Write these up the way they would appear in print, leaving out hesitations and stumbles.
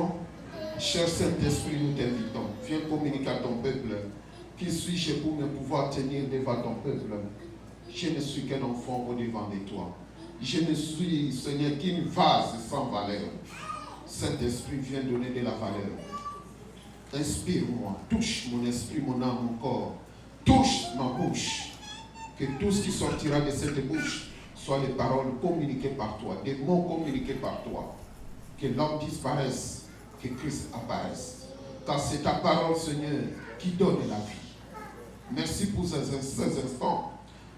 bénissons. Cher Saint-Esprit, nous t'invitons. Viens communiquer à ton peuple. Qui suis-je pour me pouvoir tenir devant ton peuple? Je ne suis qu'un enfant au-devant de toi. Je ne suis, Seigneur, qu'une vase sans valeur. Saint-Esprit, viens donner de la valeur. Inspire-moi, touche mon esprit, mon âme, mon corps. Touche ma bouche. Que tout ce qui sortira de cette bouche soit les paroles communiquées par toi, des mots communiqués par toi. Que l'homme disparaisse, que Christ apparaisse. Car c'est ta parole, Seigneur, qui donne la vie. Merci pour ces instants.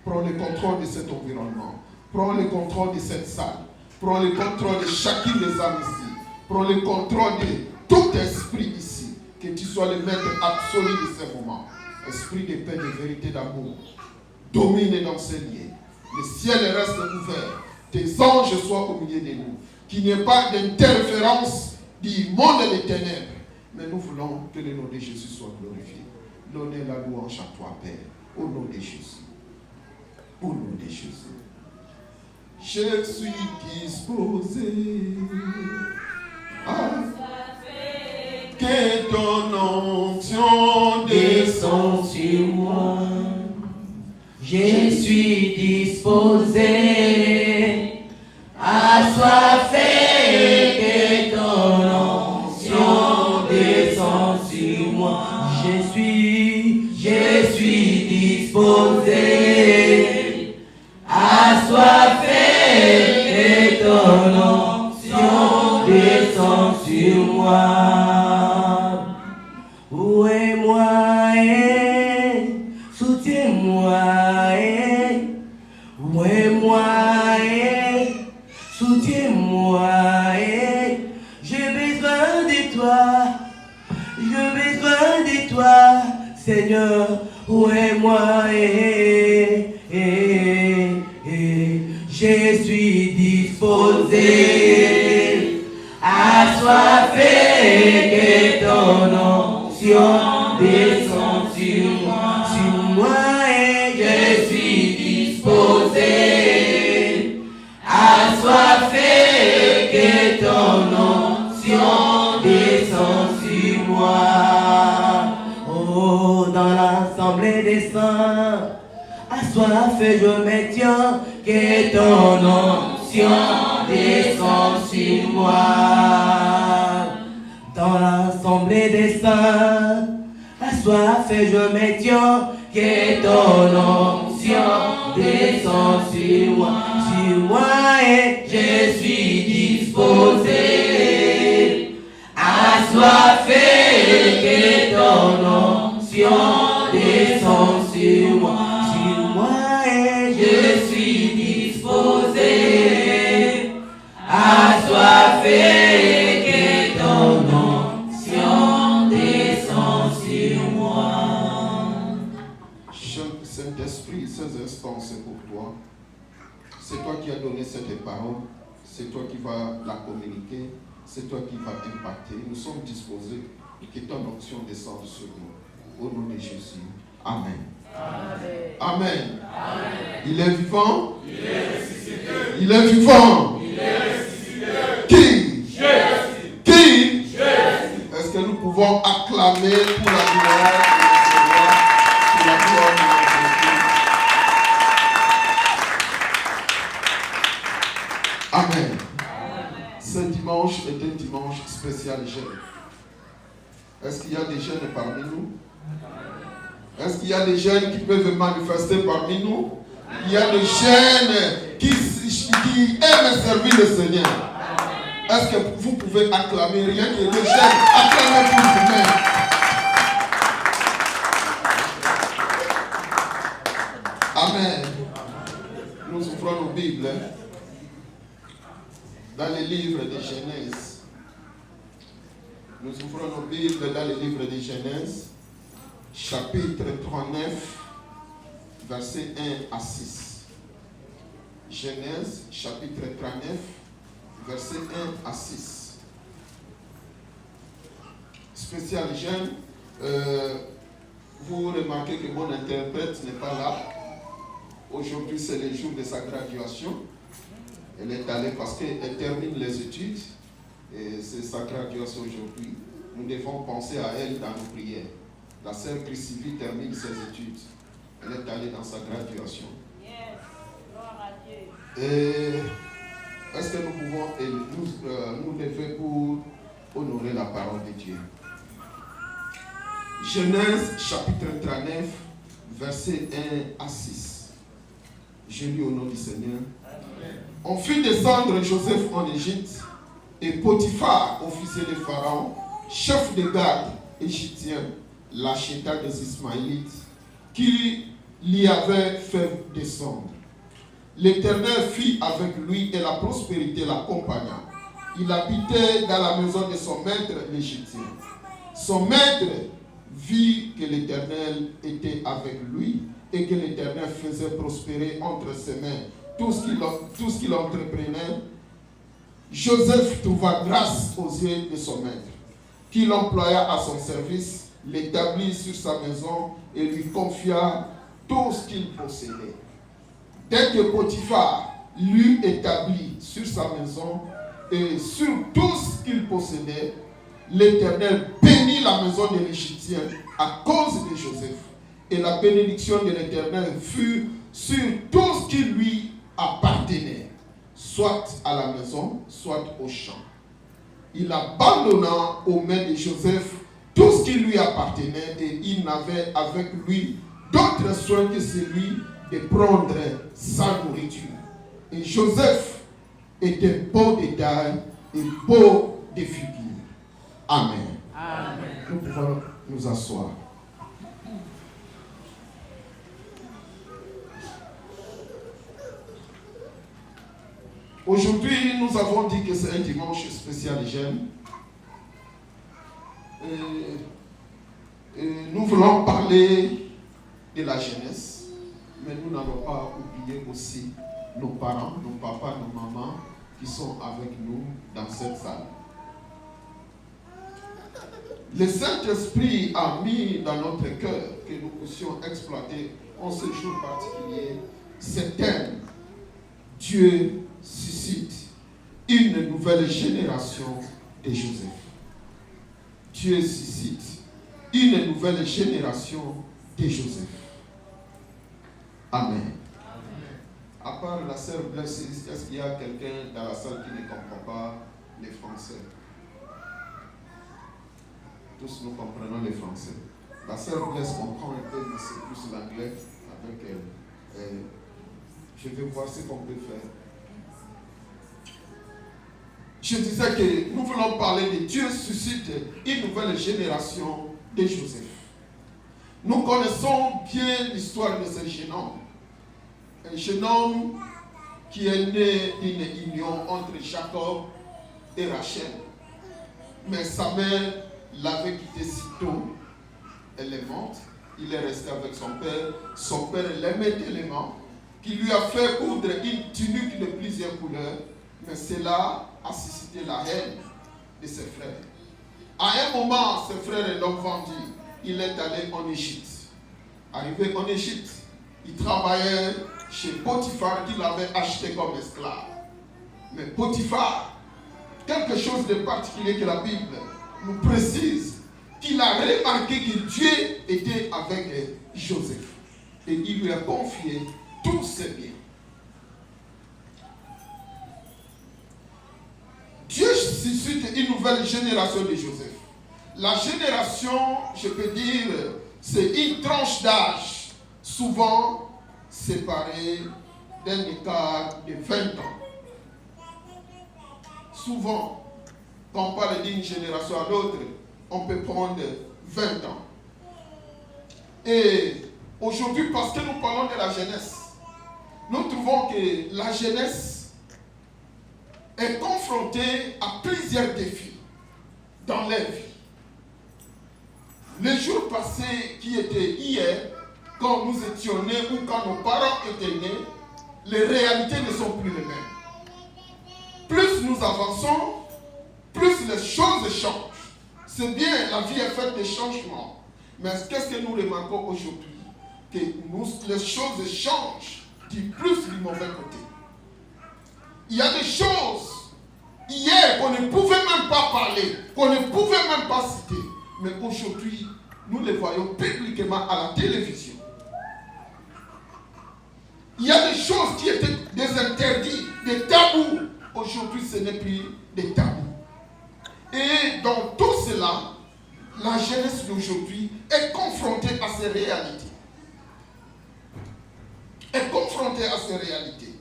Prends le contrôle de cet environnement. Prends le contrôle de cette salle. Prends le contrôle de chacune des âmes ici. Prends le contrôle de tout esprit ici. Que tu sois le maître absolu de ces moments. Esprit de paix, de vérité, d'amour. Domine dans ces lieux. Le ciel reste ouvert. Tes anges soient au milieu de nous. Qu'il n'y ait pas d'interférence du monde des ténèbres. Mais nous voulons que le nom de Jésus soit glorifié. L'honneur, la louange à toi, Père. Au nom de Jésus. Au nom de Jésus. Je suis disposé à que ton onction descende sur moi. Je suis disposé à soiffer que ton onction descende sur moi. Je suis disposé à soiffer que ton onction descende sur moi. Où est moi? Soutiens-moi. Où est moi? Soutiens-moi. J'ai besoin de toi. J'ai besoin de toi. Seigneur, où est moi? Je suis disposé à soiffer que ton onction descende sur moi. Sur moi, je suis disposé à soiffer que ton onction descende sur moi. Oh, dans l'assemblée des saints, assoiffé je me tiens, que ton onction descende sur moi. Dans l'assemblée des saints, assoiffé je me tiens, que ton onction descende sur moi. Sur moi et je suis disposé à soiffer que ton onction descende sur moi. Sur moi et je suis disposé à soiffer que ton onction descende sur moi. Saint-Esprit, ces instants, c'est pour toi. C'est toi qui as donné cette parole. C'est toi qui vas la communiquer. C'est toi qui vas impacter. Nous sommes disposés que ton onction descende sur nous. Au nom de Jésus. Amen. Amen. Amen. Amen. Il est vivant. Il est ressuscité. Il est vivant. Il est ressuscité. Qui? Jésus. Qui? Jésus. Est-ce que nous pouvons acclamer pour la gloire du Seigneur, pour la gloire de notre Dieu? Amen. Ce dimanche est un dimanche spécial jeune. Est-ce qu'il y a des jeunes parmi nous? Est-ce qu'il y a des jeunes qui peuvent manifester parmi nous? Il y a des jeunes qui aiment servir le Seigneur. Est-ce que vous pouvez acclamer rien que les jeunes? Acclamez pour vous-même. Amen. Nous ouvrons nos Bibles dans les livres de Genèse. Nous ouvrons nos Bibles dans les livres de Genèse, chapitre 39, versets 1 à 6. Genèse, chapitre 39, versets 1 à 6. Spécial jeune, vous remarquez que mon interprète n'est pas là. Aujourd'hui, c'est le jour de sa graduation. Elle est allée parce qu'elle termine les études Et c'est sa graduation aujourd'hui. Nous devons penser à elle dans nos prières. La sœur Chrissy termine ses études. Elle est allée dans sa graduation. Yes, gloire à Dieu. Et est-ce que nous pouvons nous lever pour honorer la parole de Dieu? Genèse chapitre 39, versets 1 à 6. Je lis au nom du Seigneur. Amen. On fit descendre Joseph en Égypte, et Potiphar, officier de Pharaon, chef de garde égyptien, l'acheta des Ismaélites, qui l'y avait fait descendre. L'Éternel fit avec lui et la prospérité l'accompagna. Il habitait dans la maison de son maître l'Égyptien. Son maître vit que l'Éternel était avec lui et que l'Éternel faisait prospérer entre ses mains tout ce qu'il entreprenait. Joseph trouva grâce aux yeux de son maître, qui l'employa à son service, l'établit sur sa maison et lui confia tout ce qu'il possédait. Dès que Potiphar l'eut établi sur sa maison et sur tout ce qu'il possédait, l'Éternel bénit la maison de l'Égyptien à cause de Joseph. Et la bénédiction de l'Éternel fut sur tout ce qui lui appartenait, soit à la maison, soit au champ. Il abandonna aux mains de Joseph tout ce qui lui appartenait et il n'avait avec lui d'autre soin que celui de prendre sa nourriture. Et Joseph était beau de taille et beau de figure. Amen. Amen. Nous pouvons nous asseoir. Aujourd'hui, nous avons dit que c'est un dimanche spécial jeune. Nous voulons parler de la jeunesse, mais nous n'allons pas oublier aussi nos parents, nos papas, nos mamans qui sont avec nous dans cette salle. Le Saint-Esprit a mis dans notre cœur que nous puissions exploiter en ce jour particulier ce thème. Dieu suscite une nouvelle génération de Joseph. Dieu suscite une nouvelle génération de Joseph. Amen. À part la sœur Blessée, est-ce qu'il y a quelqu'un dans la salle qui ne comprend pas les français? Tous nous comprenons les français. La sœur Blesse comprend un peu, mais c'est plus l'anglais avec elle. Je vais voir ce qu'on peut faire. Je disais que nous voulons parler de Dieu suscite une nouvelle génération de Joseph. Nous connaissons bien l'histoire de ce jeune homme. Un jeune homme qui est né d'une union entre Jacob et Rachel. Mais sa mère l'avait quitté si tôt. Elle est morte. Il est resté avec son père. Son père l'aimait tellement qu'il lui a fait coudre une tunique de plusieurs couleurs. Mais cela a suscité la haine de ses frères. À un moment, ses frères l'ont vendu. Il est allé en Égypte. Arrivé en Égypte, il travaillait chez Potiphar qu'il avait acheté comme esclave. Mais Potiphar, quelque chose de particulier que la Bible nous précise, qu'il a remarqué que Dieu était avec Joseph. Et il lui a confié tous ses biens. Dieu suscite une nouvelle génération de Joseph. La génération, je peux dire, c'est une tranche d'âge, souvent séparée d'un écart de 20 ans. Souvent, quand on parle d'une génération à l'autre, on peut prendre 20 ans. Et aujourd'hui, parce que nous parlons de la jeunesse, nous trouvons que la jeunesse est confrontée à plusieurs défis dans leur vie. Les jours passés qui étaient hier, quand nous étions nés ou quand nos parents étaient nés, les réalités ne sont plus les mêmes. Plus nous avançons, plus les choses changent. C'est bien, la vie est faite de changements. Mais qu'est-ce que nous remarquons aujourd'hui? Que les choses changent du plus du mauvais côté. Il y a des choses Hier, qu'on ne pouvait même pas parler, qu'on ne pouvait même pas citer. Mais aujourd'hui, nous les voyons publiquement à la télévision. Il y a des choses qui étaient des interdits, des tabous. Aujourd'hui, ce n'est plus des tabous. Et dans tout cela, la jeunesse d'aujourd'hui est confrontée à ces réalités. Est confrontée à ces réalités.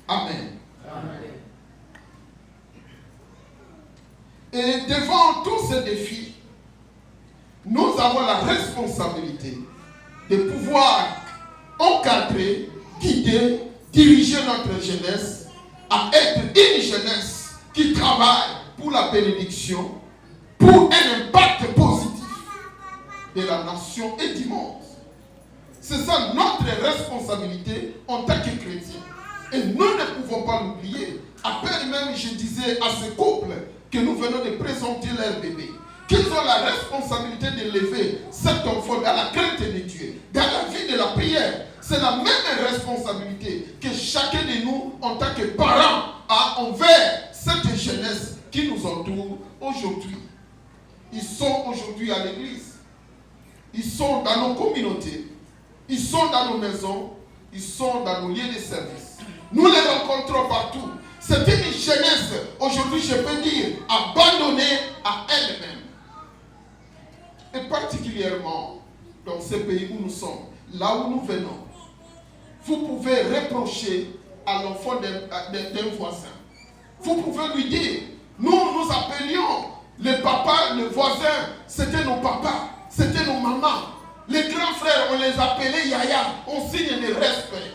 Amen. Amen. Et devant tous ces défis, nous avons la responsabilité de pouvoir encadrer, guider, diriger notre jeunesse à être une jeunesse qui travaille pour la bénédiction, pour un impact positif de la nation et du monde. C'est ça notre responsabilité en tant que chrétiens. Et nous ne pouvons pas l'oublier. À peine même, je disais à ces couples que nous venons de présenter leur bébé, qu'ils ont la responsabilité d'élever cet enfant dans la crainte de Dieu, dans la vie de la prière. C'est la même responsabilité que chacun de nous, en tant que parents, a envers cette jeunesse qui nous entoure aujourd'hui. Ils sont aujourd'hui à l'église. Ils sont dans nos communautés. Ils sont dans nos maisons. Ils sont dans nos lieux de service. Nous les rencontrons partout. C'est une jeunesse, aujourd'hui je peux dire, abandonnée à elle-même. Et particulièrement dans ce pays où nous sommes, là où nous venons, vous pouvez reprocher à l'enfant d'un voisin. Vous pouvez lui dire, nous appelions les papas, les voisins, c'était nos papas, c'était nos mamans. Les grands frères, on les appelait Yaya, on signe le respect.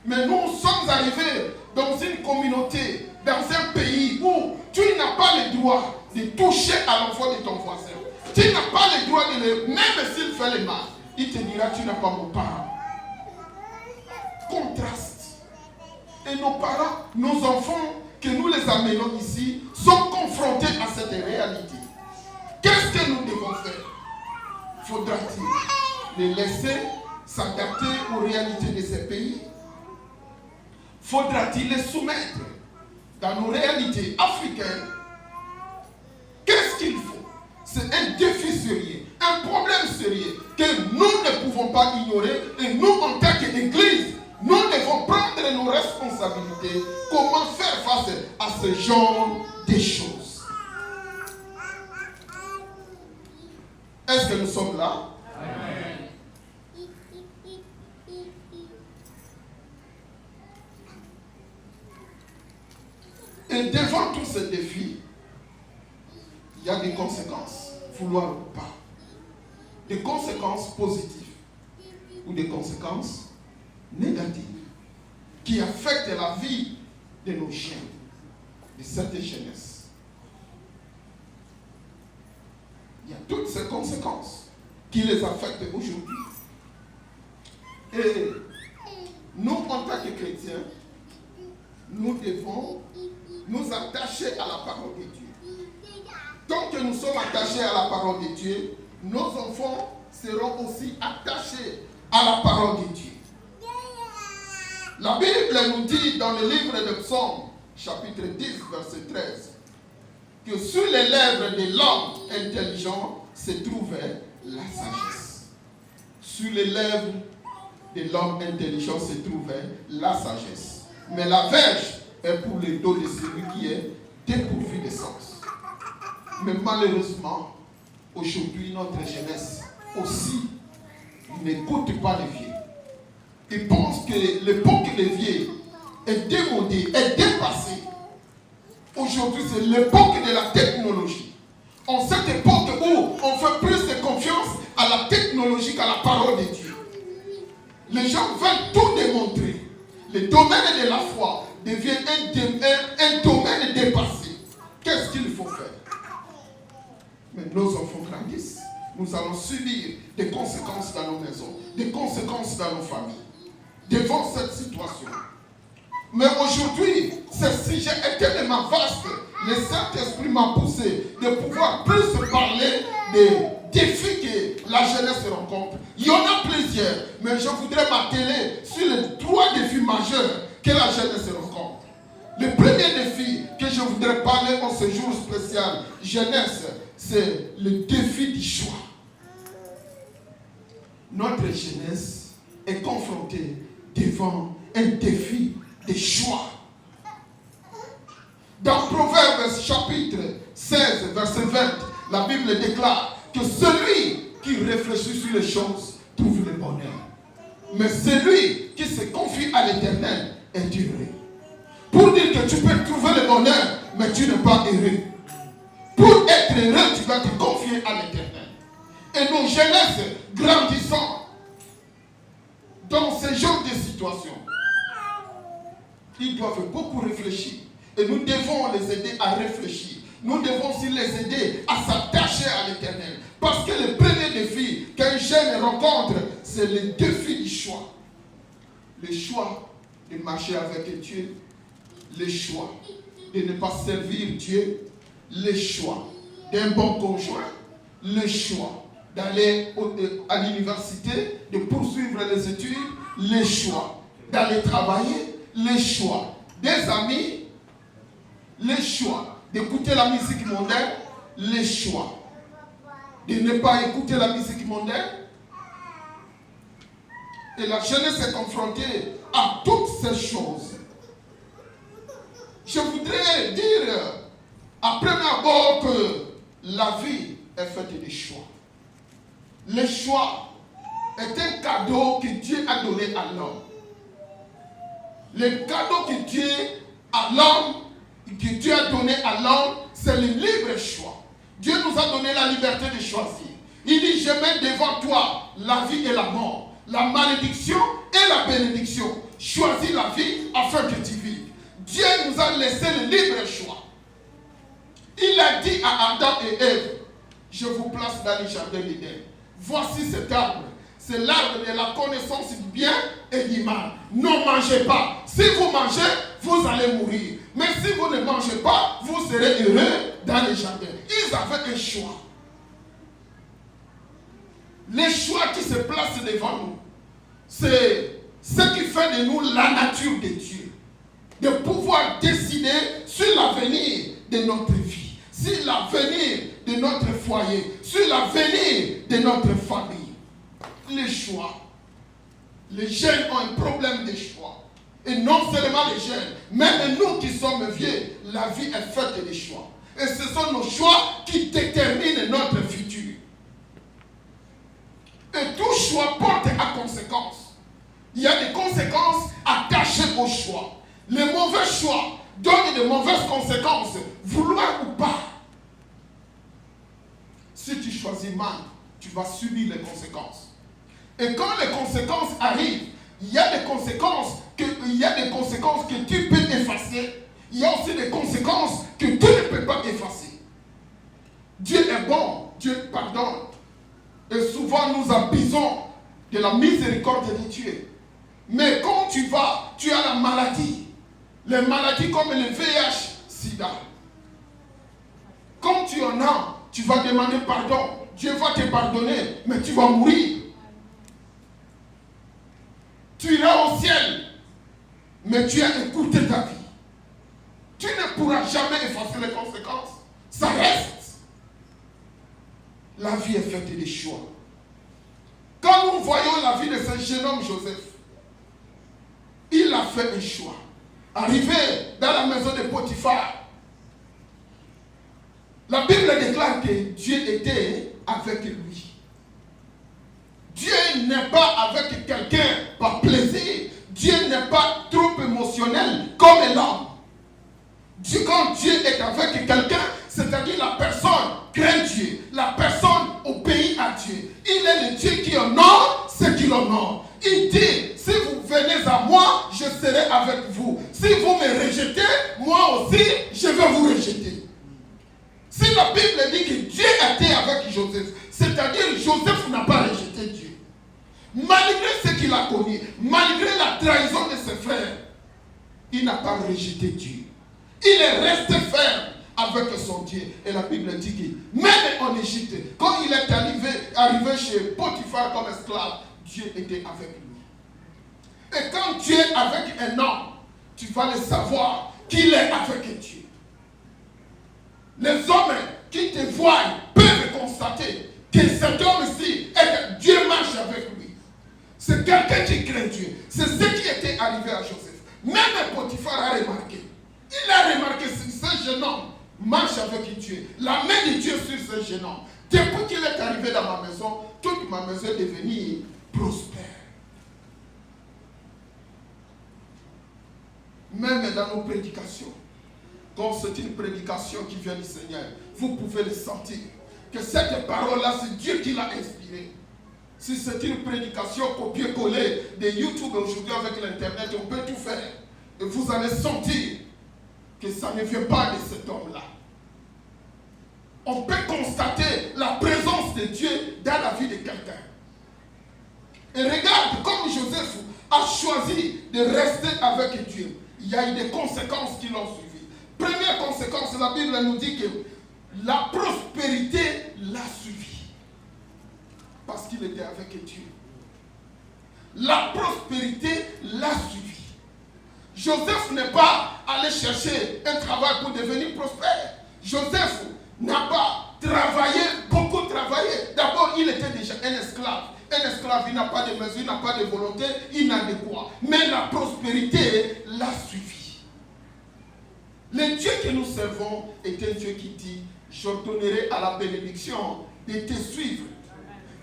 Mais nous sommes arrivés dans une communauté, dans un pays où tu n'as pas le droit de toucher à l'enfant de ton voisin. Tu n'as pas le droit de le... Même s'il fait le mal, il te dira, tu n'as pas mon parent. Contraste. Et nos parents, nos enfants, que nous les amenons ici, sont confrontés à cette réalité. Qu'est-ce que nous devons faire? Faudra-t-il les laisser s'adapter aux réalités de ces pays? Faudra-t-il les soumettre dans nos réalités africaines? Qu'est-ce qu'il faut? C'est un défi sérieux, un problème sérieux que nous ne pouvons pas ignorer. Et nous, en tant qu'Église, nous devons prendre nos responsabilités. Comment faire face à ce genre de choses? Est-ce que nous sommes là? Amen. Et devant tous ces défis, il y a des conséquences, vouloir ou pas. Des conséquences positives ou des conséquences négatives qui affectent la vie de nos chiens, de cette jeunesse. Il y a toutes ces conséquences qui les affectent aujourd'hui. Et nous, en tant que chrétiens, nous devons nous attacher à la parole de Dieu. Tant que nous sommes attachés à la parole de Dieu, nos enfants seront aussi attachés à la parole de Dieu. La Bible nous dit dans le livre de Psaume, chapitre 10, verset 13, que sur les lèvres de l'homme intelligent se trouvait la sagesse. Sur les lèvres de l'homme intelligent se trouvait la sagesse. Mais la verge est pour le dos de celui qui est dépourvu de sens. Mais malheureusement, aujourd'hui, notre jeunesse aussi n'écoute pas les vieux. Ils pensent que l'époque des vieux est démodée, est dépassée. Aujourd'hui, c'est l'époque de la technologie. En cette époque où on fait plus de confiance à la technologie qu'à la parole de Dieu. Les gens veulent tout démontrer. Le domaine de la foi devient un domaine dépassé. Qu'est-ce qu'il faut faire? Mais nos enfants grandissent. Nous allons subir des conséquences dans nos maisons, des conséquences dans nos familles, devant cette situation. Mais aujourd'hui, ce sujet est tellement vaste. Le Saint-Esprit m'a poussé de pouvoir plus parler des défis que la jeunesse rencontre. Il y en a plusieurs, mais je voudrais m'atteler sur les 3 défis majeurs que la jeunesse rencontre. Le premier défi que je voudrais parler en ce jour spécial, jeunesse, c'est le défi du choix. Notre jeunesse est confrontée devant un défi de choix. Dans Proverbes chapitre 16, verset 20, la Bible déclare que celui qui réfléchit sur les choses trouve le bonheur. Mais celui qui se confie à l'Éternel est heureux. Pour dire que tu peux trouver le bonheur, mais tu n'es pas heureux. Pour être heureux, tu dois te confier à l'Éternel. Et nos jeunesses grandissant dans ce genre de situation, ils doivent beaucoup réfléchir. Et nous devons les aider à réfléchir. Nous devons aussi les aider à s'attacher à l'Éternel. Parce que le premier défi qu'un jeune rencontre, c'est le défi du choix. Le choix de marcher avec Dieu. Le choix de ne pas servir Dieu. Le choix d'un bon conjoint. Le choix d'aller à l'université, de poursuivre les études. Le choix d'aller travailler. Le choix des amis. Le choix d'écouter la musique mondaine. Le choix de ne pas écouter la musique mondaine. Et la jeunesse est confrontée à toutes ces choses. Je voudrais dire à premier abord que la vie est faite de choix. Le choix est un cadeau que Dieu a donné à l'homme. Le cadeau que Dieu a donné à l'homme, c'est le libre choix. Dieu nous a donné la liberté de choisir. Il dit, je mets devant toi la vie et la mort, la malédiction et la bénédiction. Choisis la vie afin que tu vives. Dieu nous a laissé le libre choix. Il a dit à Adam et Ève, je vous place dans le jardin d'Éden. Voici cet arbre. C'est l'arbre de la connaissance du bien et du mal. Ne mangez pas. Si vous mangez, vous allez mourir. Mais si vous ne mangez pas, vous serez heureux dans le jardin. Ils avaient un choix. Les choix qui se placent devant nous, c'est ce qui fait de nous la nature de Dieu. De pouvoir décider sur l'avenir de notre vie, sur l'avenir de notre foyer, sur l'avenir de notre famille. Les choix. Les jeunes ont un problème de choix. Et non seulement les jeunes, même nous qui sommes vieux, la vie est faite de choix. Et ce sont nos choix qui déterminent notre futur. Et tout choix porte à conséquence. Il y a des conséquences attachées au choix. Les mauvais choix donnent de mauvaises conséquences, vouloir ou pas. Si tu choisis mal, tu vas subir les conséquences. Et quand les conséquences arrivent, il y a des conséquences que tu peux effacer. Il y a aussi des conséquences que tu ne peux pas effacer. Dieu est bon, Dieu pardonne. Et souvent nous abusons de la miséricorde de Dieu. Mais quand tu as la maladie. Les maladies comme le VIH, SIDA. Quand tu en as, tu vas demander pardon. Dieu va te pardonner, mais tu vas mourir. Tu iras au ciel, mais tu as écouté ta vie. Tu ne pourras jamais effacer les conséquences. Ça reste. La vie est faite de choix. Quand nous voyons la vie de ce jeune homme Joseph, il a fait un choix. Arrivé dans la maison de Potiphar, la Bible déclare que Dieu était avec lui. Dieu n'est pas avec quelqu'un par plaisir. Dieu n'est pas trop émotionnel comme l'homme. Quand Dieu est avec quelqu'un, c'est-à-dire la personne craint Dieu. La personne obéit à Dieu. Il est le Dieu qui honore ce qu'il honore. Il dit, si vous venez à moi, je serai avec vous. Si vous me rejetez, moi aussi, je vais vous rejeter. Si la Bible dit que Dieu était avec Joseph, c'est-à-dire Joseph n'a pas rejeté Dieu. Malgré ce qu'il a connu, malgré la trahison de ses frères, il n'a pas rejeté Dieu. Il est resté ferme avec son Dieu. Et la Bible dit que même en Égypte, quand il est arrivé chez Potiphar comme esclave, Dieu était avec lui. Et quand Dieu est avec un homme, tu vas le savoir qu'il est avec Dieu. Les hommes qui te voient peuvent constater que cet homme-ci, Dieu marche avec lui. C'est quelqu'un qui craint Dieu. C'est ce qui était arrivé à Joseph. Même Potiphar a remarqué. Il a remarqué que ce jeune homme marche avec Dieu. La main de Dieu sur ce jeune homme. Depuis qu'il est arrivé dans ma maison, toute ma maison est devenue prospère. Même dans nos prédications, quand c'est une prédication qui vient du Seigneur, vous pouvez le sentir. Que cette parole-là, c'est Dieu qui l'a inspirée. Si c'est une prédication copier-coller de YouTube aujourd'hui avec l'Internet, on peut tout faire. Et vous allez sentir que ça ne vient pas de cet homme-là. On peut constater la présence de Dieu dans la vie de quelqu'un. Et regarde, comme Joseph a choisi de rester avec Dieu, il y a eu des conséquences qui l'ont suivi. Première conséquence, la Bible nous dit que la prospérité l'a suivi. Parce qu'il était avec Dieu. La prospérité l'a suivi. Joseph n'est pas allé chercher un travail pour devenir prospère. Joseph n'a pas travaillé, beaucoup travaillé. D'abord, il était déjà un esclave. Un esclave, il n'a pas de mesure, il n'a pas de volonté, il n'a de quoi. Mais la prospérité l'a suivi. Le Dieu que nous servons est un Dieu qui dit, j'ordonnerai à la bénédiction de te suivre.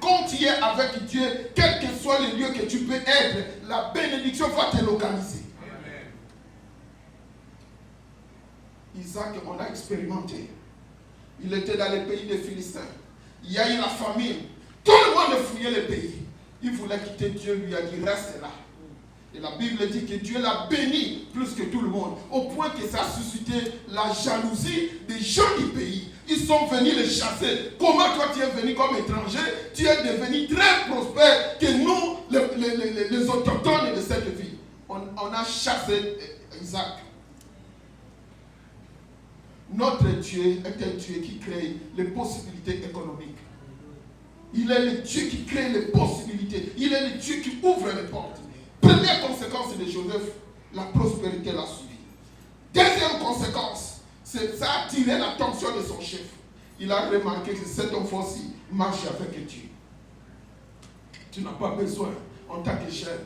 Quand tu es avec Dieu, quel que soit le lieu que tu peux être, la bénédiction va te localiser. Amen. Isaac, on a expérimenté. Il était dans le pays des Philistins. Il y a eu la famine. Tout le monde fouillait le pays. Il voulait quitter Dieu, lui a dit reste là. Et la Bible dit que Dieu l'a béni plus que tout le monde. Au point que ça a suscité la jalousie des gens du pays. Ils sont venus les chasser. Comment toi tu es venu comme étranger? Tu es devenu très prospère que nous, les autochtones de cette ville. On a chassé Isaac. Notre Dieu est un Dieu qui crée les possibilités économiques. Il est le Dieu qui crée les possibilités. Il est le Dieu qui ouvre les portes. Première conséquence de Joseph, la prospérité l'a suivi. Deuxième conséquence, c'est ça a attiré l'attention de son chef. Il a remarqué que cet enfant-ci marche avec Dieu. Tu n'as pas besoin, en tant que chef,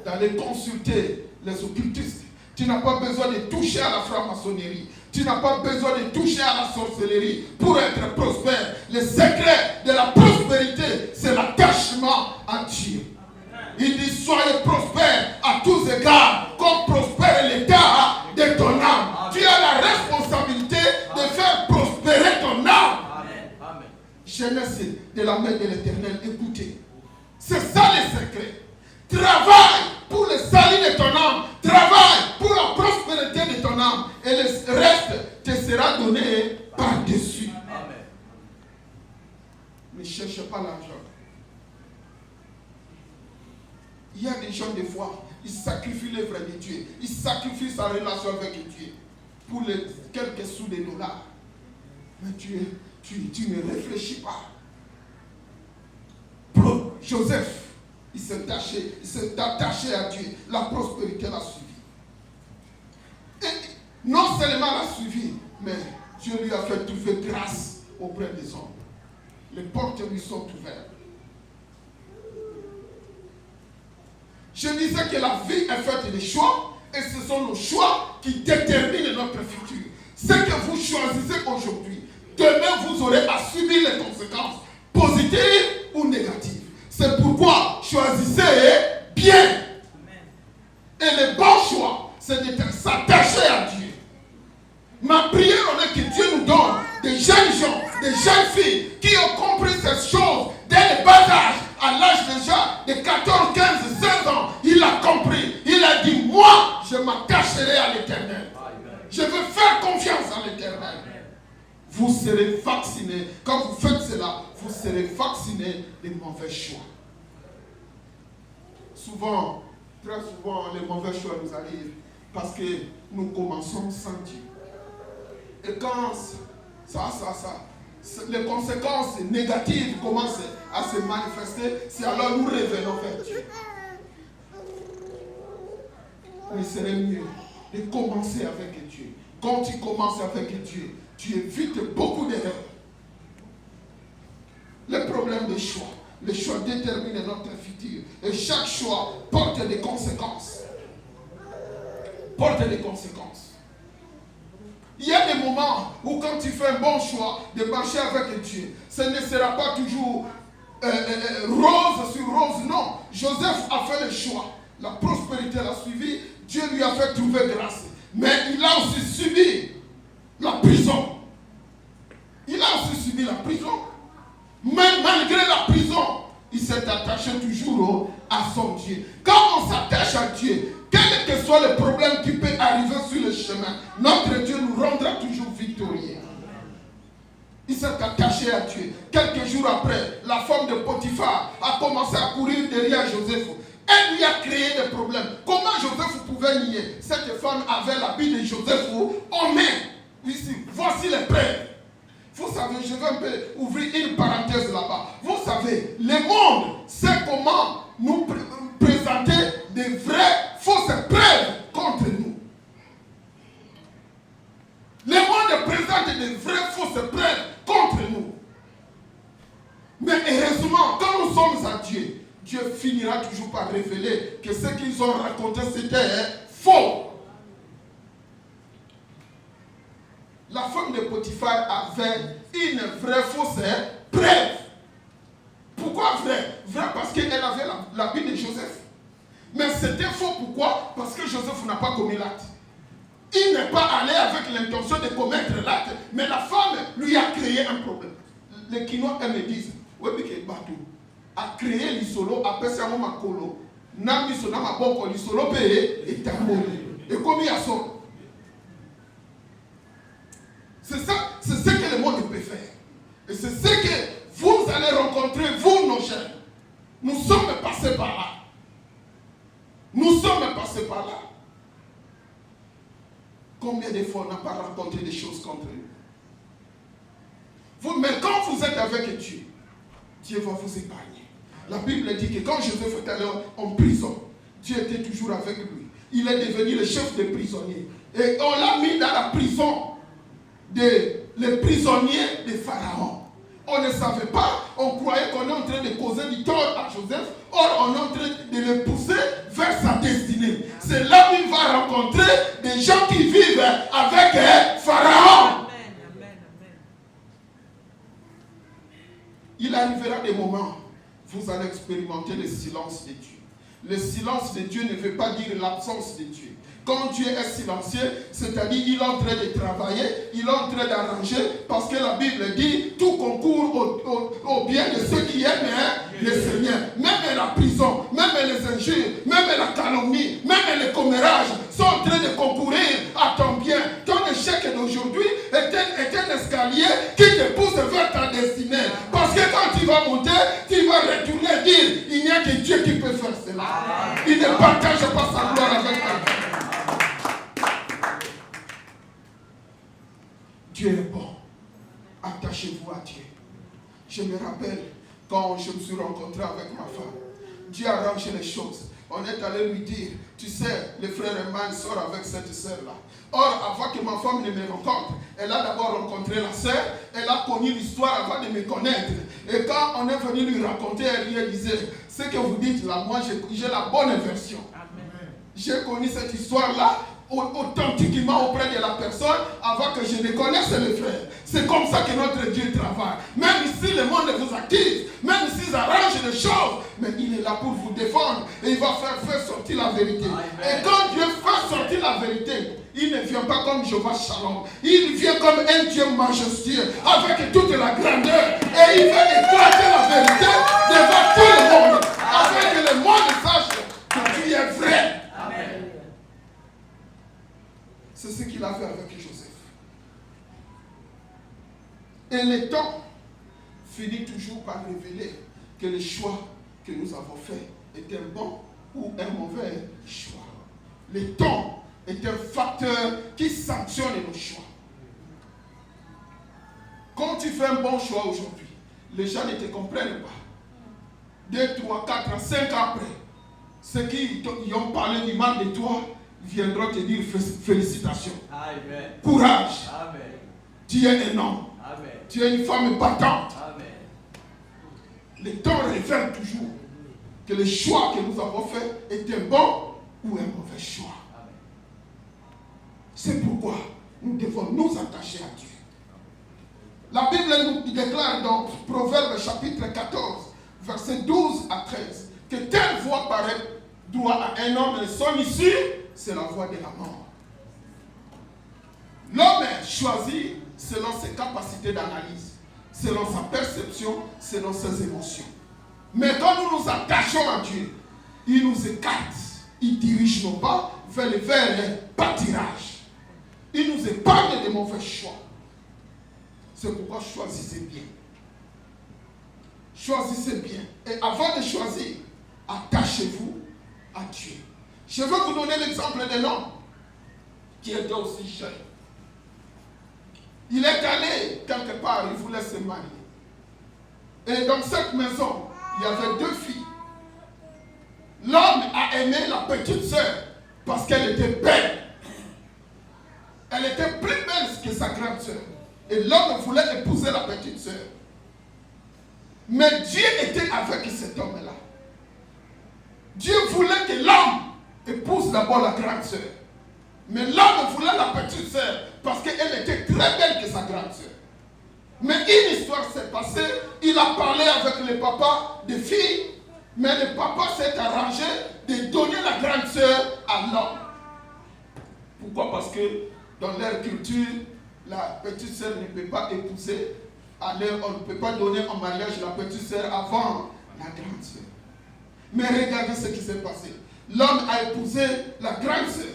d'aller consulter les occultistes. Tu n'as pas besoin de toucher à la franc-maçonnerie. Tu n'as pas besoin de toucher à la sorcellerie pour être prospère. Le secret de la prospérité, c'est l'attachement à Dieu. Il dit, soyez prospères à tous égards, comme prospère l'état de ton âme. Tu as la responsabilité de faire prospérer ton âme. Amen. Jeunesse de la main de l'Éternel, écoutez. C'est ça le secret. Travaille pour le salut de ton âme. Travaille pour la prospérité de ton âme. Et le reste te sera donné par-dessus. Amen. Ne cherche pas l'argent. Il y a des gens, des fois, ils sacrifient l'œuvre de Dieu. Ils sacrifient sa relation avec Dieu pour les quelques sous de dollars. Mais tu ne réfléchis pas. Joseph, il s'est attaché à Dieu. La prospérité l'a suivi. Et non seulement l'a suivi, mais Dieu lui a fait trouver grâce auprès des hommes. Les portes lui sont ouvertes. Je disais que la vie est faite de choix et ce sont nos choix qui déterminent notre futur. Ce que vous choisissez aujourd'hui, demain vous aurez à subir les conséquences, positives ou négatives. C'est pourquoi choisissez bien. Et le bon choix, c'est de s'attacher à Dieu. Ma prière est que Dieu nous donne des jeunes gens, des jeunes filles qui ont compris ces choses dès le bas âge. À l'âge déjà de 14, 15, 16 ans, il a compris. Il a dit, moi, je m'attacherai à l'Éternel. Je veux faire confiance à l'Éternel. Vous serez vaccinés. Quand vous faites cela, vous serez vaccinés des mauvais choix. Souvent, très souvent, les mauvais choix nous arrivent parce que nous commençons sans Dieu. Et quand les conséquences négatives commencent à se manifester, c'est alors nous revenons vers Dieu. Il serait mieux de commencer avec Dieu. Quand tu commences avec Dieu, tu évites beaucoup d'erreurs. Le problème des choix. Les choix déterminent notre futur. Et chaque choix porte des conséquences. Porte des conséquences. Il y a des moments où quand tu fais un bon choix de marcher avec Dieu, ce ne sera pas toujours rose sur rose. Non. Joseph a fait le choix. La prospérité l'a suivi. Dieu lui a fait trouver grâce. Mais il a aussi subi la prison. Il a aussi subi la prison. Mais malgré la prison, il s'est attaché toujours à son Dieu. Quand on s'attache à Dieu, quel que soit le problème qui peut arriver sur le chemin, notre Dieu nous rendra toujours victorieux. Il s'est attaché à Dieu. Quelques jours après, la femme de Potiphar a commencé à courir derrière Joseph. Elle lui a créé des problèmes. Comment Joseph pouvait nier? Cette femme avait l'habit de Joseph en main. Ici, voici les preuves. Vous savez, je vais un peu ouvrir une parenthèse là-bas. Vous savez, le monde sait comment nous présenter des vraies fausses preuves contre nous. Le monde présente des vraies fausses preuves contre nous. Mais heureusement, quand nous sommes à Dieu, Dieu finira toujours par révéler que ce qu'ils ont raconté, c'était faux. La femme de Potiphar avait une vraie fausse preuve. Pourquoi vrai? Vrai parce qu'elle avait l'habit de Joseph. Mais c'était faux, pourquoi? Parce que Joseph n'a pas commis l'acte. Il n'est pas allé avec l'intention de commettre l'acte, mais la femme lui a créé un problème. Les Quinois, elles me disent, oui, mais que Batou a créé l'isolo, après ça, mon makolo, n'a mis son âme bon, l'isolo payé, et t'as mort. Et comme il y a son. C'est ça, c'est ce que le monde peut faire. Et c'est ce que vous allez rencontrer, vous, nos jeunes. Nous sommes passés par là. Nous sommes passés par là. Combien de fois on n'a pas rencontré des choses contre nous? Mais quand vous êtes avec Dieu, Dieu va vous épargner. La Bible dit que quand Joseph est allé en prison, Dieu était toujours avec lui. Il est devenu le chef des prisonniers. Et on l'a mis dans la prison les prisonniers de Pharaon. On ne savait pas, on croyait qu'on est en train de causer du tort à Joseph, or on est en train de le pousser vers sa destinée. C'est là où il va rencontrer des gens qui vivent avec Pharaon. Amen, amen, amen. Il arrivera des moments, vous allez expérimenter le silence de Dieu. Le silence de Dieu ne veut pas dire l'absence de Dieu. Quand Dieu est silencieux, c'est-à-dire il est en train de travailler, il est en train d'arranger, parce que la Bible dit tout concourt au bien de ceux qui aiment le Seigneur. Même la prison, même les injures, même la calomnie, même les commérages sont en train de concourir à ton bien. Ton échec d'aujourd'hui est un escalier qui te pousse vers ta destinée. Parce que quand tu vas monter, tu vas retourner et dire il n'y a que Dieu qui peut faire cela. Il ne partage pas sa gloire avec toi. Dieu est bon. Attachez-vous à Dieu. Je me rappelle quand je me suis rencontré avec ma femme. Dieu a arrangé les choses. On est allé lui dire, tu sais, le frère Eman sort avec cette sœur-là. Or, avant que ma femme ne me rencontre, elle a d'abord rencontré la sœur, elle a connu l'histoire avant de me connaître. Et quand on est venu lui raconter, elle lui disait, ce que vous dites là, moi j'ai la bonne version. J'ai connu cette histoire-là authentiquement auprès de la personne avant que je ne connaisse le frère. C'est comme ça que notre Dieu travaille. Même si le monde vous accuse, même s'ils arrangent les choses, mais il est là pour vous défendre et il va faire sortir la vérité. Et quand Dieu fait sortir la vérité, il ne vient pas comme Jéhovah Shalom. Il vient comme un Dieu majestueux avec toute la grandeur et il va éclater la vérité devant tout le monde afin que le monde sache que tu es vrai. C'est ce qu'il a fait avec Joseph. Et le temps finit toujours par révéler que le choix que nous avons fait est un bon ou un mauvais choix. Le temps est un facteur qui sanctionne nos choix. Quand tu fais un bon choix aujourd'hui, les gens ne te comprennent pas. 2, 3, 4, 5 ans après, ceux qui ont parlé du mal de toi, viendra te dire félicitations. Amen. Courage. Amen. Tu es un homme. Amen. Tu es une femme battante. Amen. Le temps révèle toujours que le choix que nous avons fait est un bon ou un mauvais choix. Amen. C'est pourquoi nous devons nous attacher à Dieu. La Bible nous déclare dans Proverbe chapitre 14, versets 12 à 13, que telle voix paraît droit à un homme et son issue, c'est la voie de la mort. L'homme est choisi selon ses capacités d'analyse, selon sa perception, selon ses émotions. Mais quand nous nous attachons à Dieu, il nous écarte, il dirige nos pas vers le pâturage. Il nous épargne des mauvais choix. C'est pourquoi choisissez bien. Choisissez bien. Et avant de choisir, attachez-vous à Dieu. Je veux vous donner l'exemple d'un homme qui était aussi jeune. Il est allé quelque part, il voulait se marier. Et dans cette maison, il y avait 2 filles. L'homme a aimé la petite sœur parce qu'elle était belle. Elle était plus belle que sa grande sœur. Et l'homme voulait épouser la petite sœur. Mais Dieu était avec cet homme-là. Dieu voulait que l'homme épouse d'abord la grande sœur. Mais l'homme voulait la petite sœur parce qu'elle était très belle que sa grande sœur. Mais une histoire s'est passée. Il a parlé avec le papa des filles. Mais le papa s'est arrangé de donner la grande sœur à l'homme. Pourquoi? Parce que dans leur culture, la petite sœur ne peut pas épouser. Alors on ne peut pas donner en mariage la petite sœur avant la grande sœur. Mais regardez ce qui s'est passé. L'homme a épousé la grande sœur.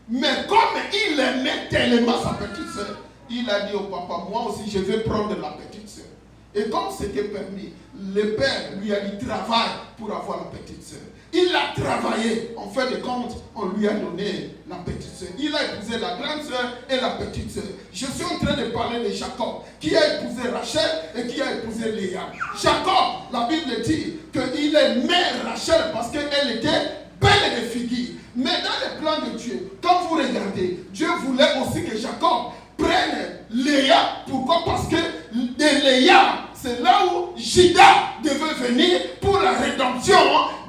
Mais comme il aimait tellement sa petite sœur, il a dit au papa, moi aussi je vais prendre la petite sœur. Et comme c'était permis, le père lui a dit travaille pour avoir la petite sœur. Il a travaillé, en fin de compte, on lui a donné la petite sœur. Il a épousé la grande sœur et la petite sœur. Je suis en train de parler de Jacob, qui a épousé Rachel et qui a épousé Léa. Jacob, la Bible dit qu'il aimait Rachel parce qu'elle était belle de figure. Mais dans le plan de Dieu, quand vous regardez, Dieu voulait aussi que Jacob prenne Léa. Pourquoi? Parce que de Léa, c'est là où Juda devait venir pour la rédemption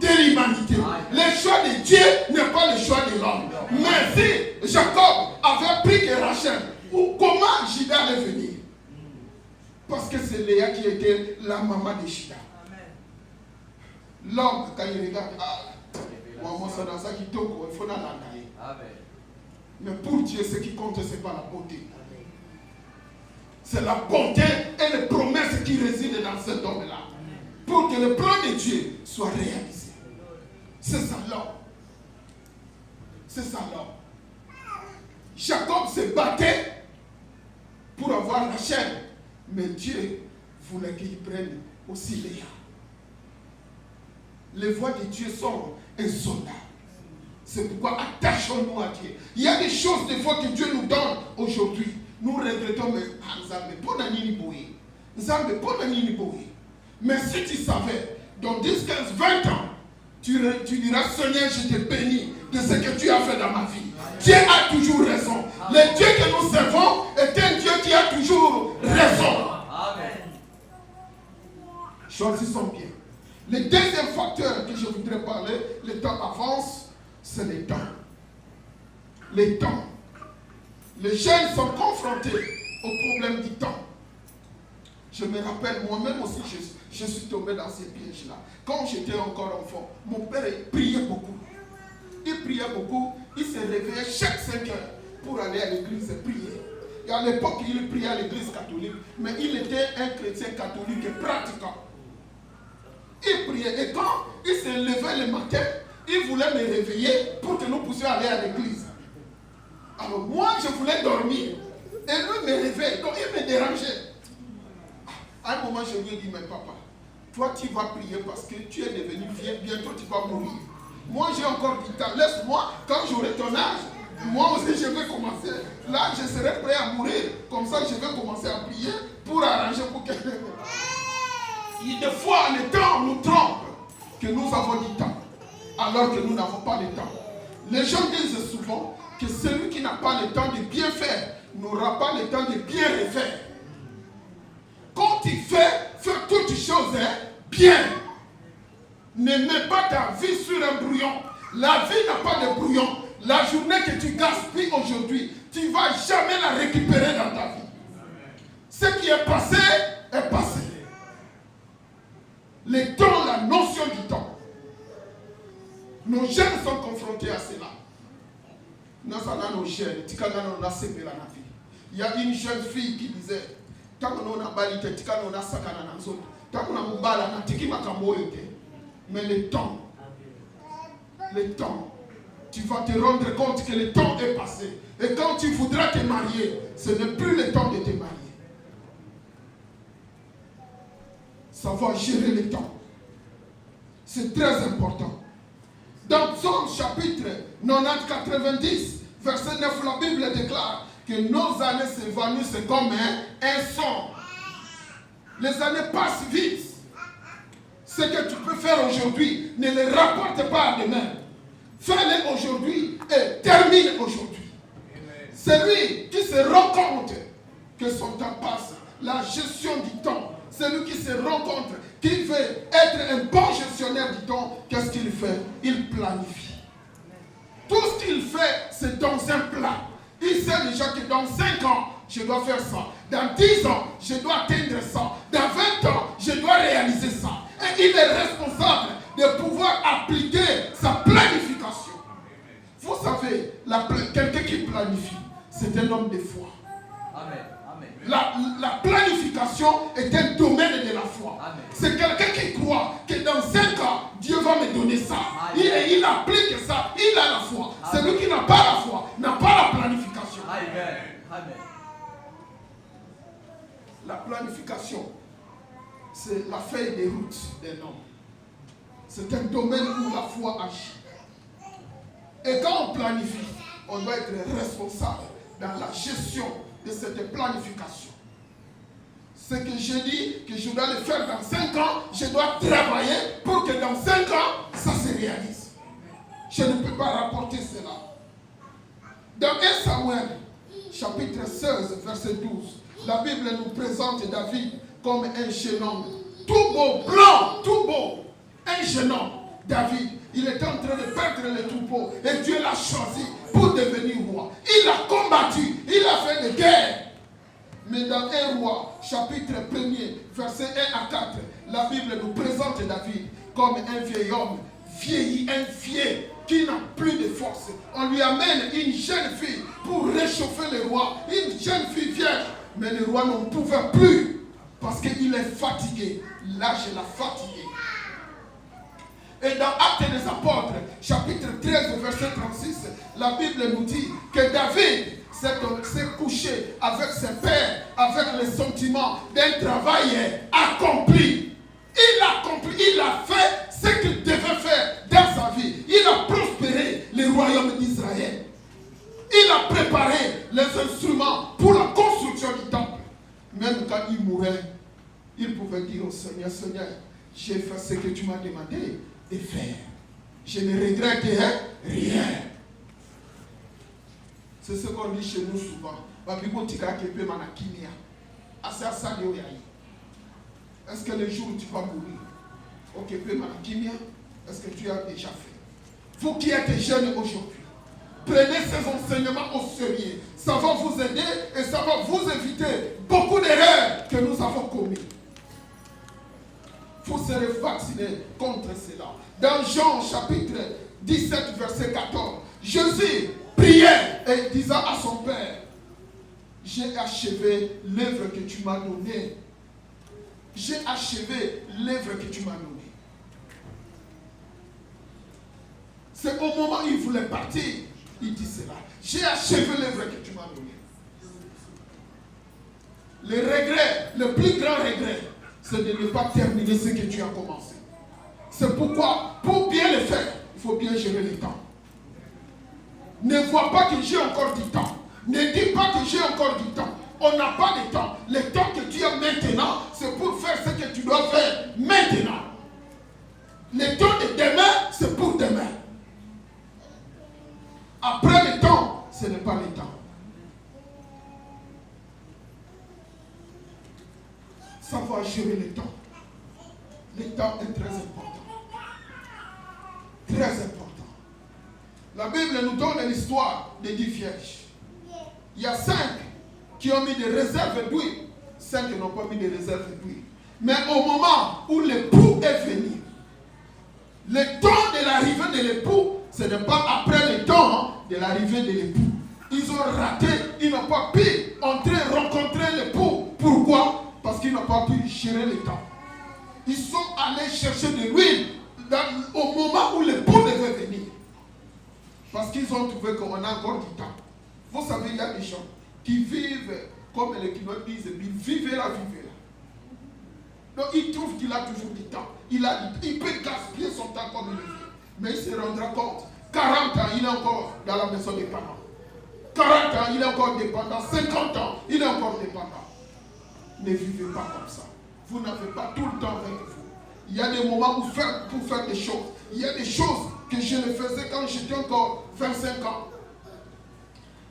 de l'humanité. Le choix de Dieu n'est pas le choix de l'homme. Mais si Jacob avait pris que Rachel, comment Juda allait venir? Parce que c'est Léa qui était la maman de Juda. L'homme, quand il regarde, moi, c'est dans ça qui tombe, il faut l'engager. Mais pour Dieu, ce qui compte, ce n'est pas la beauté. C'est la bonté et les promesses qui résident dans cet homme-là. Pour que le plan de Dieu soit réalisé. C'est ça l'homme. C'est ça l'homme. Jacob se battait pour avoir Rachel. Mais Dieu voulait qu'il prenne aussi Léa. Les voies de Dieu sont insondables. C'est pourquoi attachons-nous à Dieu. Il y a des choses des fois que Dieu nous donne aujourd'hui. Nous regrettons, mais mais si tu savais, dans 10, 15, 20 ans, tu diras, Seigneur, je te bénis de ce que tu as fait dans ma vie. Dieu a toujours raison. Le Dieu que nous servons est un Dieu qui a toujours raison. Amen. Choisissons bien. Le deuxième facteur que je voudrais parler, le temps avance, c'est le temps. Le temps. Les jeunes sont confrontés au problème du temps. Je me rappelle, moi-même aussi, je suis tombé dans ces pièges-là. Quand j'étais encore enfant, mon père priait beaucoup. Il priait beaucoup, il se réveillait chaque 5 heures pour aller à l'église et prier. Et à l'époque, il priait à l'église catholique, mais il était un chrétien catholique et pratiquant. Il priait, et quand il se levait le matin, il voulait me réveiller pour que nous puissions aller à l'église. Alors moi, je voulais dormir. Et lui me réveille. Donc il me dérangeait. À un moment, je lui ai dit, mais papa, toi tu vas prier parce que tu es devenu vieux, bientôt tu vas mourir. Moi j'ai encore du temps. Laisse-moi, quand j'aurai ton âge, moi aussi je vais commencer. Là, je serai prêt à mourir. Comme ça, je vais commencer à prier pour arranger pour que... Des fois, le temps nous trompe que nous avons du temps, alors que nous n'avons pas le temps. Les gens disent souvent que celui qui n'a pas le temps de bien faire n'aura pas le temps de bien refaire. Quand tu fais toutes choses bien. Ne mets pas ta vie sur un brouillon. La vie n'a pas de brouillon. La journée que tu gaspilles aujourd'hui, tu ne vas jamais la récupérer dans ta vie. Ce qui est passé, est passé. Le temps, la notion du temps. Nos jeunes sont confrontés à cela. Nous avons nos jeunes, il y a une jeune fille qui disait, mais le temps, tu vas te rendre compte que le temps est passé. Et quand tu voudras te marier, ce n'est plus le temps de te marier. Savoir gérer le temps. C'est très important. Dans Psaume chapitre 90, verset 9, la Bible déclare que nos années s'évanouissent comme un son. Les années passent vite. Ce que tu peux faire aujourd'hui, ne le rapporte pas à demain. Fais-le aujourd'hui et termine aujourd'hui. Celui qui se rend compte que son temps passe, la gestion du temps, celui qui se rend compte qu'il veut être un bon gestionnaire du temps, qu'est-ce qu'il fait? Il planifie. Tout ce qu'il fait, c'est dans un plan. Il sait déjà que dans 5 ans, je dois faire ça. Dans 10 ans, je dois atteindre ça. Dans 20 ans, je dois réaliser ça. Et il est responsable de pouvoir appliquer sa planification. Vous savez, quelqu'un qui planifie, c'est un homme de foi. Amen. La planification est un domaine de la foi. C'est quelqu'un qui croit que dans 5 ans, Dieu va me donner ça. Il applique ça, il a la foi. Celui qui n'a pas la foi, n'a pas la planification. Amen. La planification, c'est la feuille de route d'un homme. C'est un domaine où la foi agit. Et quand on planifie, on doit être responsable dans la gestion de cette planification. Ce que je dis, que je dois le faire dans 5 ans, je dois travailler pour que dans 5 ans, ça se réalise. Je ne peux pas rapporter cela. Dans 1 Samuel, chapitre 16, verset 12, la Bible nous présente David comme un jeune homme, tout beau, blanc, tout beau. Un jeune homme, David, il était en train de perdre les troupeaux et Dieu l'a choisi pour devenir roi. Il a combattu, il a fait des guerres. Mais dans 1 Roi, chapitre 1er, verset 1 à 4, la Bible nous présente David comme un vieil homme, vieilli, un vieux qui n'a plus de force. On lui amène une jeune fille pour réchauffer le roi, une jeune fille vierge. Mais le roi n'en pouvait plus parce qu'il est fatigué. L'âge l'a fatigué. Et dans Actes des Apôtres, chapitre 13, verset 36, la Bible nous dit que David s'est couché avec ses pères, avec le sentiment d'un travail accompli. Il a fait ce qu'il devait faire dans sa vie. Il a prospéré le royaume d'Israël. Il a préparé les instruments pour la construction du temple. Même quand il mourait, il pouvait dire au Seigneur, Seigneur, j'ai fait ce que tu m'as demandé de faire. Je ne regrette rien. C'est ce qu'on dit chez nous souvent. Est-ce que le jour où tu vas mourir, est-ce que tu as déjà fait? Vous qui êtes jeunes aujourd'hui, prenez ces enseignements au sérieux. Ça va vous aider et ça va vous éviter beaucoup d'erreurs que nous avons commises. Vous serez vaccinés contre cela. Dans Jean chapitre 17, verset 14, Jésus priait et disait à son Père, j'ai achevé l'œuvre que tu m'as donnée. J'ai achevé l'œuvre que tu m'as donnée. C'est au moment où il voulait partir, il dit cela. J'ai achevé l'œuvre que tu m'as donnée. Le regret, le plus grand regret, c'est de ne pas terminer ce que tu as commencé. C'est pourquoi, pour bien le faire, il faut bien gérer le temps. Ne vois pas que j'ai encore du temps. Ne dis pas que j'ai encore du temps. On n'a pas de temps. Le temps que tu as maintenant, c'est pour faire ce que tu dois faire maintenant. Le temps de demain, c'est pour demain. savoir gérer le temps. Le temps est très important. Très important. La Bible nous donne l'histoire des 10 vierges. Il y a 5 qui ont mis des réserves d'huile. 5 qui n'ont pas mis de réserves d'huile. Mais au moment où l'époux est venu, le temps de l'arrivée de l'époux, ce n'est pas après le temps de l'arrivée de l'époux. Ils ont raté, ils n'ont pas pu entrer, rencontrer l'époux. Pourquoi? Parce qu'ils n'ont pas pu gérer le temps. Ils sont allés chercher de l'huile au moment où l'époux devait venir. Parce qu'ils ont trouvé qu'on a encore du temps. Vous savez, il y a des gens qui vivent, comme les Quinois disent, vivez là. Donc il trouve qu'il a toujours du temps. Il peut gaspiller son temps comme il le veut. Mais il se rendra compte. 40 ans, il est encore dans la maison des parents. 40 ans, il est encore dépendant. 50 ans, il est encore dépendant. Ne vivez pas comme ça. Vous n'avez pas tout le temps avec vous. Il y a des moments pour faire des choses. Il y a des choses que je les faisais quand j'étais encore 25 ans.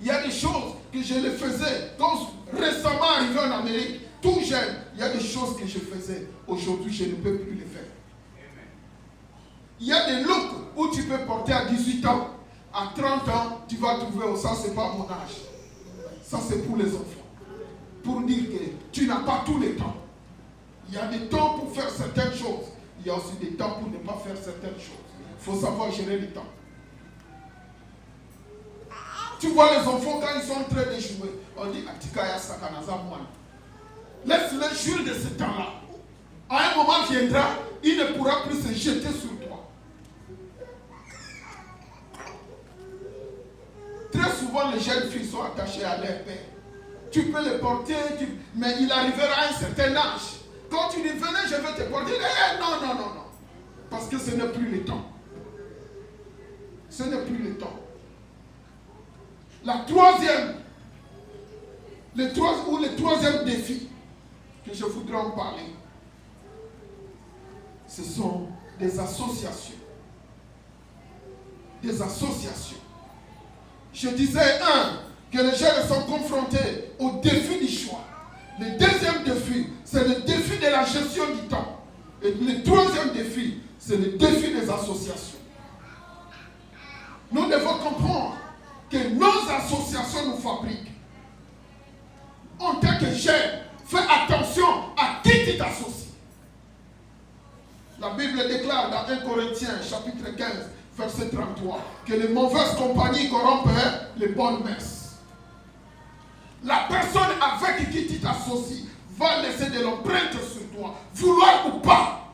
Il y a des choses que je les faisais quand récemment arrivé en Amérique, tout jeune. Il y a des choses que je faisais. Aujourd'hui, je ne peux plus les faire. Il y a des looks où tu peux porter à 18 ans. À 30 ans, tu vas trouver, oh, ça c'est pas mon âge. Ça c'est pour les enfants. Pour dire que tu n'as pas tous les temps. Il y a des temps pour faire certaines choses. Il y a aussi des temps pour ne pas faire certaines choses. Il faut savoir gérer le temps. Tu vois les enfants quand ils sont en train de jouer. On dit, Atikaya Sakanaza Mouane. Laisse-les jouir de ce temps-là. À un moment viendra, il ne pourra plus se jeter sur toi. Très souvent, les jeunes filles sont attachées à leur père. Tu peux les porter, mais il arrivera à un certain âge. Quand tu dis, venez, je vais te porter. Non. Parce que ce n'est plus le temps. Ce n'est plus le temps. Le troisième défi que je voudrais en parler, ce sont des associations. Des associations. Je disais, que les jeunes sont confrontés au défi du choix. Le deuxième défi, c'est le défi de la gestion du temps. Et le troisième défi, c'est le défi des associations. Nous devons comprendre que nos associations nous fabriquent. En tant que jeunes, fais attention à qui tu t'associes. La Bible déclare dans 1 Corinthiens chapitre 15, verset 33, que les mauvaises compagnies corrompent les bonnes mœurs. La personne avec qui tu t'associes va laisser de l'empreinte sur toi, vouloir ou pas.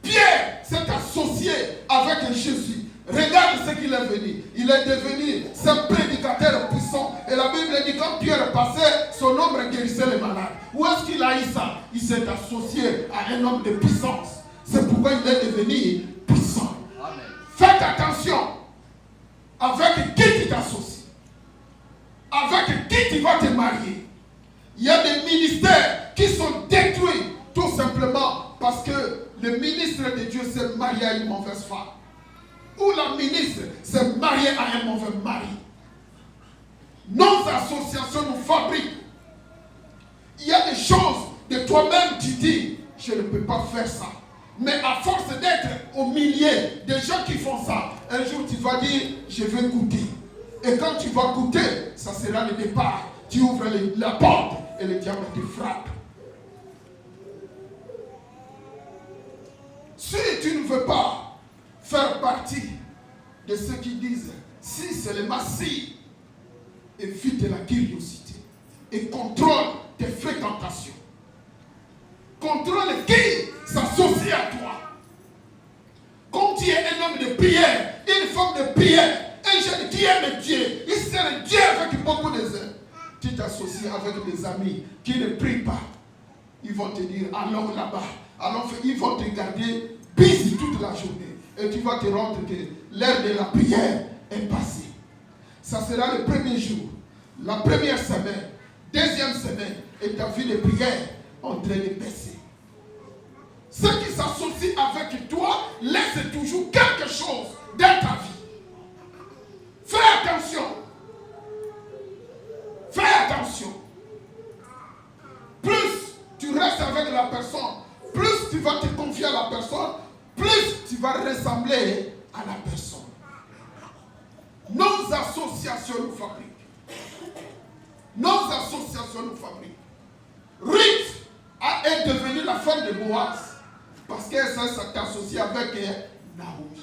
Pierre s'est associé avec Jésus. Regarde ce qu'il est venu. Il est devenu un prédicateur puissant. Et la Bible dit quand Pierre passait, son ombre guérissait les malades. Où est-ce qu'il a eu ça? Il s'est associé à un homme de puissance. C'est pourquoi il est devenu puissant. Amen. Faites attention avec qui tu t'associes. Avec qui tu vas te marier. Il y a des ministères qui sont détruits tout simplement parce que le ministre de Dieu s'est marié à une mauvaise femme. Ou la ministre s'est mariée à un mauvais mari. Nos associations nous fabriquent. Il y a des choses de toi-même tu dis, je ne peux pas faire ça. Mais à force d'être au milieu des gens qui font ça, un jour tu vas dire, je vais goûter. Et quand tu vas goûter, ça sera le départ. Tu ouvres la porte et le diable te frappe. Si tu ne veux pas faire partie de ceux qui disent, si c'est le massif, évite la curiosité et contrôle tes fréquentations. Contrôle qui s'associe à toi. Quand tu es un homme de prière, une femme de prière, un jeune qui aime Dieu, il sert Dieu avec beaucoup de zèle. Tu t'associes avec des amis qui ne prient pas. Ils vont te dire, allons là-bas. Ils vont te garder busy toute la journée. Et tu vas te rendre que l'heure de la prière est passée. Ça sera le premier jour, la première semaine, deuxième semaine, et ta vie de prière en train de baisser. Ceux qui s'associent avec toi laissent toujours quelque chose dans ta vie. Fais attention. Fais attention. Plus avec la personne, plus tu vas te confier à la personne, plus tu vas ressembler à la personne. Nos associations nous fabriquent. Nos associations nous fabriquent. Ruth est devenue la femme de Boaz parce qu'elle s'est associée avec Naomi.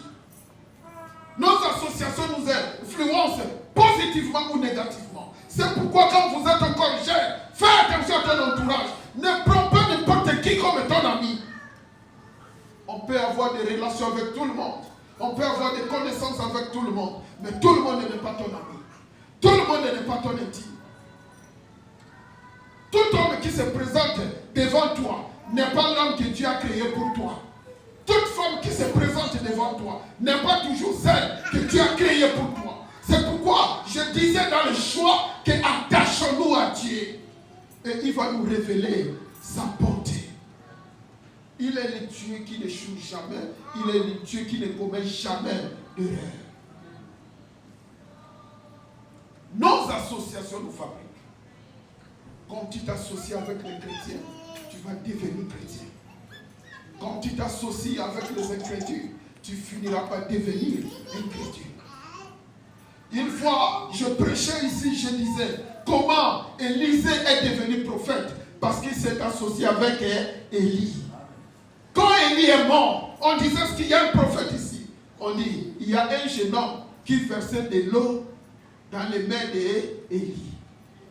Nos associations nous influencent positivement ou négativement. C'est pourquoi quand vous êtes encore jeune, fais attention à ton entourage. Ne prends pas n'importe qui comme ton ami. On peut avoir des relations avec tout le monde. On peut avoir des connaissances avec tout le monde. Mais tout le monde n'est pas ton ami. Tout le monde n'est pas ton intime. Tout homme qui se présente devant toi n'est pas l'homme que Dieu a créé pour toi. Toute femme qui se présente devant toi n'est pas toujours celle que Dieu a créée pour toi. C'est pourquoi je disais dans le choix que attachons-nous à Dieu. Et il va nous révéler sa bonté. Il est le Dieu qui n'échoue jamais. Il est le Dieu qui ne commet jamais d'erreur. Nos associations nous fabriquent. Quand tu t'associes avec les chrétiens, tu vas devenir chrétien. Quand tu t'associes avec les incrédules, tu finiras par devenir incrédule. Une fois, je prêchais ici, je disais comment Élisée est devenu prophète parce qu'il s'est associé avec Élie. Quand Élie est mort, on disait qu'il y a un prophète ici. On dit, il y a un jeune homme qui versait de l'eau dans les mains d'Élie.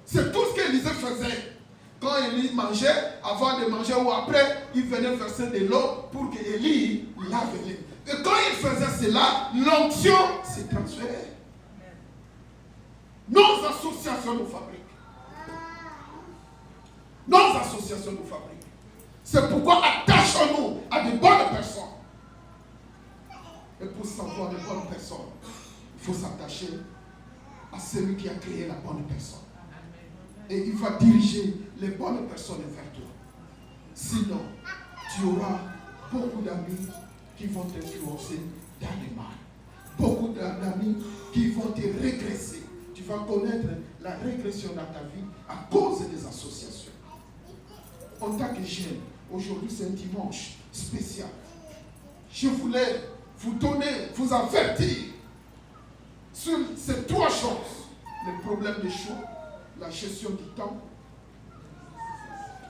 C'est tout ce qu'Élisée faisait. Quand Élie mangeait, avant de manger ou après, il venait verser de l'eau pour que Élie lave les mains. Et quand il faisait cela, l'onction s'est transférée. Nos associations nous fabriquent. Nos associations nous fabriquent. C'est pourquoi attachons-nous à de bonnes personnes. Et pour savoir de bonnes personnes, il faut s'attacher à celui qui a créé la bonne personne. Et il va diriger les bonnes personnes vers toi. Sinon, tu auras beaucoup d'amis qui vont t'influencer dans le mal. Beaucoup d'amis qui vont te régresser. Tu vas connaître la régression dans ta vie à cause des associations. En tant que jeune, aujourd'hui c'est un dimanche spécial. Je voulais vous donner, vous avertir sur ces trois choses. Le problème des choix, la gestion du temps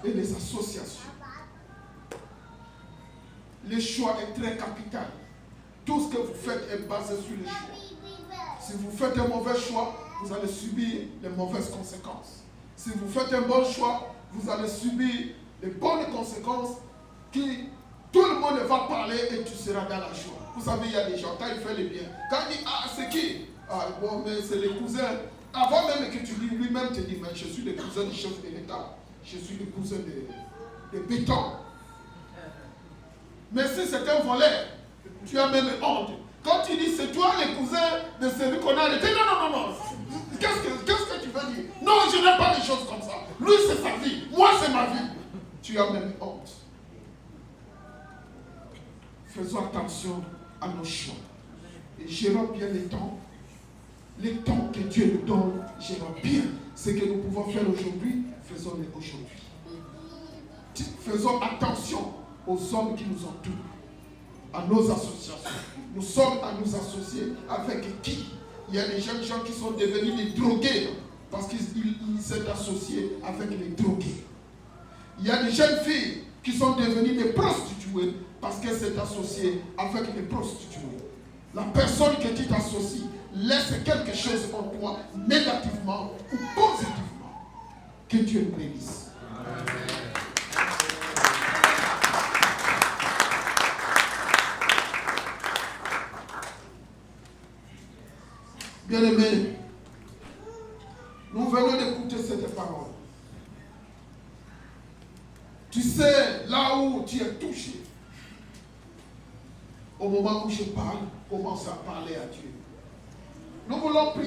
et les associations. Le choix est très capital. Tout ce que vous faites est basé sur les choix. Si vous faites un mauvais choix, vous allez subir les mauvaises conséquences. Si vous faites un bon choix, vous allez subir les bonnes conséquences qui tout le monde va parler et tu seras dans la joie. Vous savez, il y a des gens, quand il fait le bien, quand il dit, ah, c'est qui? Ah, bon, mais c'est les cousins. Avant même que tu dis, lui-même te dit, mais je suis le cousin du chef de l'État. Je suis le cousin de béton. Mais si c'est un voleur, tu as même honte. Quand tu dis, c'est toi le cousin de celui qu'on a arrêté, non. Qu'est-ce que tu veux dire? Non, je n'aime pas les choses comme ça. Lui, c'est sa vie. Moi, c'est ma vie. Tu as même honte. Faisons attention à nos choix. Et gérons bien les temps que Dieu nous donne, gérons bien ce que nous pouvons faire aujourd'hui, faisons-le aujourd'hui. Faisons attention aux hommes qui nous entourent, à nos associations. Nous sommes à nous associer avec qui? Il y a des jeunes gens qui sont devenus des drogués parce qu'ils s'est associés avec les drogués. Il y a des jeunes filles qui sont devenues des prostituées parce qu'elles s'est associées avec les prostituées. La personne que tu t'associes laisse quelque chose en toi, négativement ou positivement. Que Dieu nous bénisse. Bien-aimés, nous venons d'écouter cette parole. Tu sais, là où tu es touché, au moment où je parle, commence à parler à Dieu. Nous voulons prier.